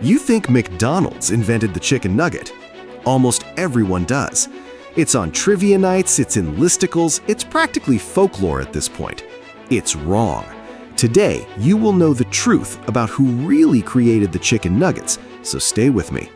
You think McDonald's invented the chicken nugget? Almost everyone does. It's on trivia nights, it's in listicles, it's practically folklore at this point. It's wrong. Today, you will know the truth about who really created the chicken nuggets, so stay with me.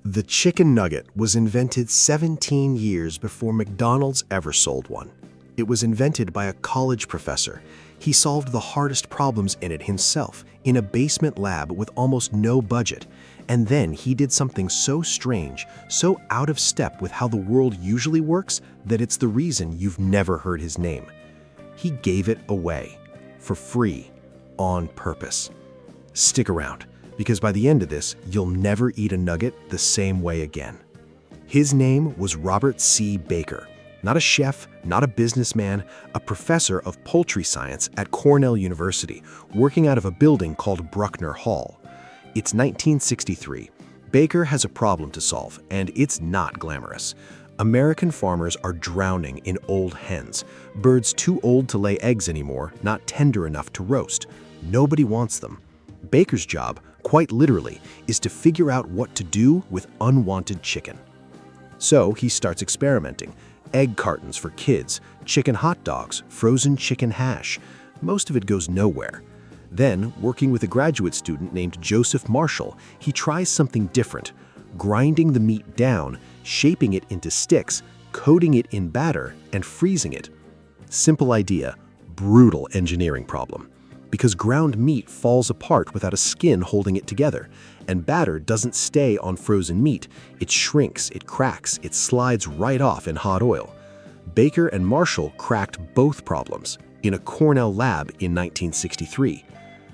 The chicken nugget was invented 17 years before McDonald's ever sold one. It was invented by a college professor. He solved the hardest problems in it himself, in a basement lab with almost no budget. And then he did something so strange, so out of step with how the world usually works, that it's the reason you've never heard his name. He gave it away, for free, on purpose. Stick around, because by the end of this, you'll never eat a nugget the same way again. His name was Robert C. Baker. Not a chef, not a businessman, a professor of poultry science at Cornell University, working out of a building called Bruckner Hall. It's 1963. Baker has a problem to solve, and it's not glamorous. American farmers are drowning in old hens, birds too old to lay eggs anymore, not tender enough to roast. Nobody wants them. Baker's job, quite literally, is to figure out what to do with unwanted chicken. So he starts experimenting. Egg cartons for kids, chicken hot dogs, frozen chicken hash. Most of it goes nowhere. Then, working with a graduate student named Joseph Marshall, he tries something different, grinding the meat down, shaping it into sticks, coating it in batter, and freezing it. Simple idea, brutal engineering problem. Because ground meat falls apart without a skin holding it together, and batter doesn't stay on frozen meat. It shrinks, it cracks, it slides right off in hot oil. Baker and Marshall cracked both problems in a Cornell lab in 1963.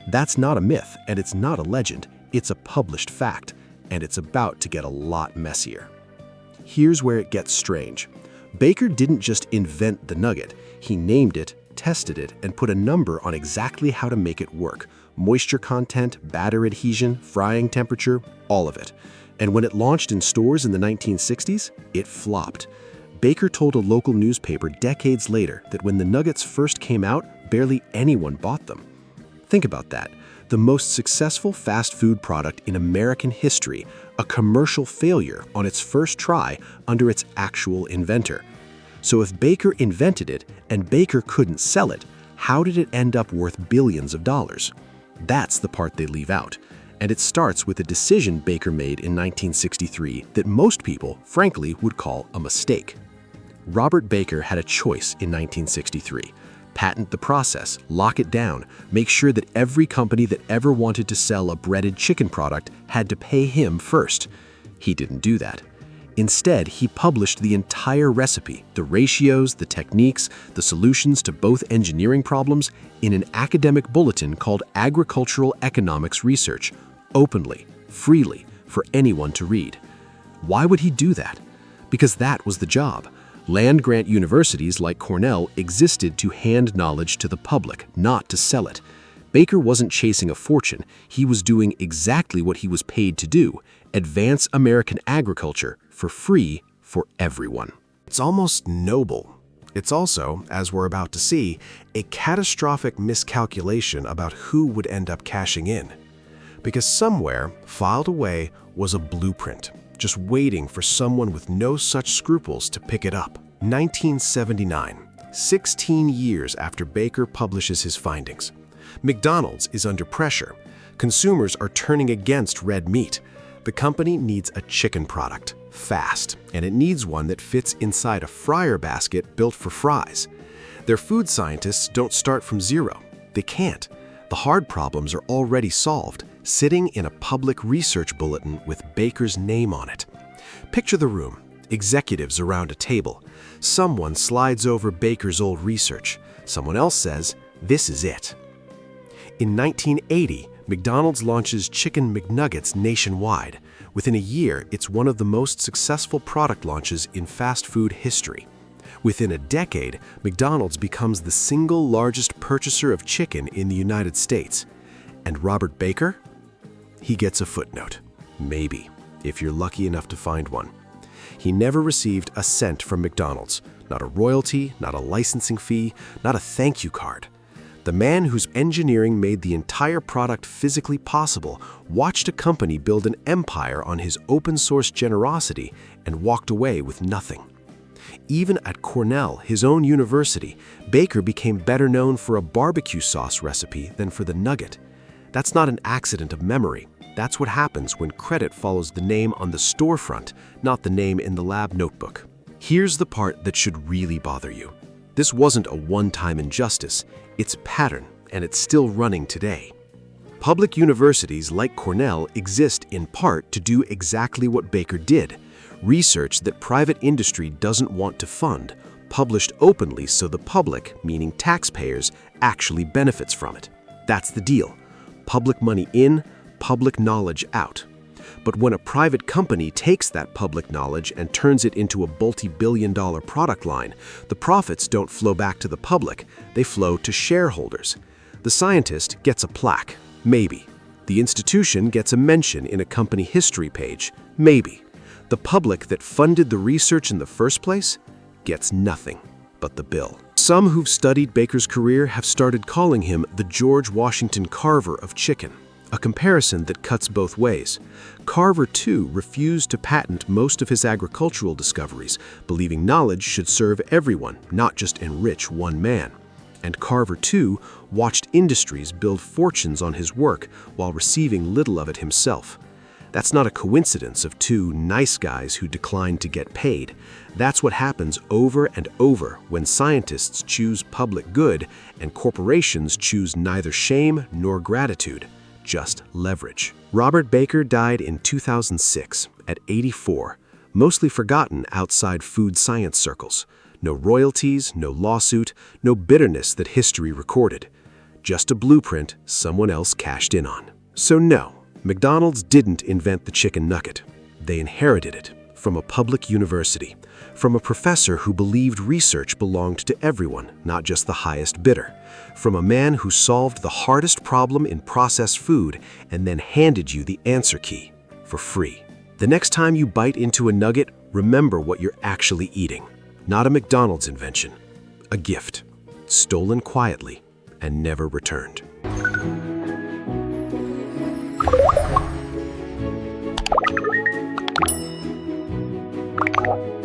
That's not a myth, and it's not a legend. It's a published fact, and it's about to get a lot messier. Here's where it gets strange. Baker didn't just invent the nugget. He named it, tested it, and put a number on exactly how to make it work. Moisture content, batter adhesion, frying temperature, all of it. And when it launched in stores in the 1960s, it flopped. Baker told a local newspaper decades later that when the nuggets first came out, barely anyone bought them. Think about that. The most successful fast food product in American history, a commercial failure on its first try under its actual inventor. So if Baker invented it and Baker couldn't sell it, how did it end up worth billions of dollars? That's the part they leave out. And it starts with a decision Baker made in 1963 that most people, frankly, would call a mistake. Robert Baker had a choice in 1963. Patent the process, lock it down, make sure that every company that ever wanted to sell a breaded chicken product had to pay him first. He didn't do that. Instead, he published the entire recipe, the ratios, the techniques, the solutions to both engineering problems in an academic bulletin called Agricultural Economics Research, openly, freely, for anyone to read. Why would he do that? Because that was the job. Land-grant universities like Cornell existed to hand knowledge to the public, not to sell it. Baker wasn't chasing a fortune. He was doing exactly what he was paid to do, advance American agriculture for free for everyone. It's almost noble. It's also, as we're about to see, a catastrophic miscalculation about who would end up cashing in. Because somewhere, filed away, was a blueprint, just waiting for someone with no such scruples to pick it up. 1979, 16 years after Baker publishes his findings. McDonald's is under pressure. Consumers are turning against red meat. The company needs a chicken product, fast, and it needs one that fits inside a fryer basket built for fries. Their food scientists don't start from zero. They can't. The hard problems are already solved, sitting in a public research bulletin with Baker's name on it. Picture the room, executives around a table. Someone slides over Baker's old research. Someone else says, "This is it." In 1980, McDonald's launches Chicken McNuggets nationwide. Within a year, it's one of the most successful product launches in fast food history. Within a decade, McDonald's becomes the single largest purchaser of chicken in the United States. And Robert Baker? He gets a footnote. Maybe, if you're lucky enough to find one. He never received a cent from McDonald's, Not a royalty, not a licensing fee, not a thank you card. The man whose engineering made the entire product physically possible watched a company build an empire on his open-source generosity and walked away with nothing. Even at Cornell, his own university, Baker became better known for a barbecue sauce recipe than for the nugget. That's not an accident of memory. That's what happens when credit follows the name on the storefront, not the name in the lab notebook. Here's the part that should really bother you. This wasn't a one-time injustice. It's a pattern, and it's still running today. Public universities like Cornell exist in part to do exactly what Baker did: research that private industry doesn't want to fund, published openly so the public, meaning taxpayers, actually benefits from it. That's the deal. Public money in, public knowledge out. But when a private company takes that public knowledge and turns it into a multi-billion-dollar product line, the profits don't flow back to the public, they flow to shareholders. The scientist gets a plaque, maybe. The institution gets a mention in a company history page, maybe. The public that funded the research in the first place gets nothing but the bill. Some who've studied Baker's career have started calling him the George Washington Carver of Chicken, a comparison that cuts both ways. Carver, too, refused to patent most of his agricultural discoveries, believing knowledge should serve everyone, not just enrich one man. And Carver, too, watched industries build fortunes on his work while receiving little of it himself. That's not a coincidence of two nice guys who declined to get paid. That's what happens over and over when scientists choose public good and corporations choose neither shame nor gratitude, just leverage. Robert Baker died in 2006 at 84, mostly forgotten outside food science circles. No royalties, no lawsuit, no bitterness that history recorded. Just a blueprint someone else cashed in on. So no, McDonald's didn't invent the chicken nugget. They inherited it from a public university, from a professor who believed research belonged to everyone, not just the highest bidder, from a man who solved the hardest problem in processed food and then handed you the answer key for free. The next time you bite into a nugget, remember what you're actually eating. Not a McDonald's invention, a gift, stolen quietly and never returned.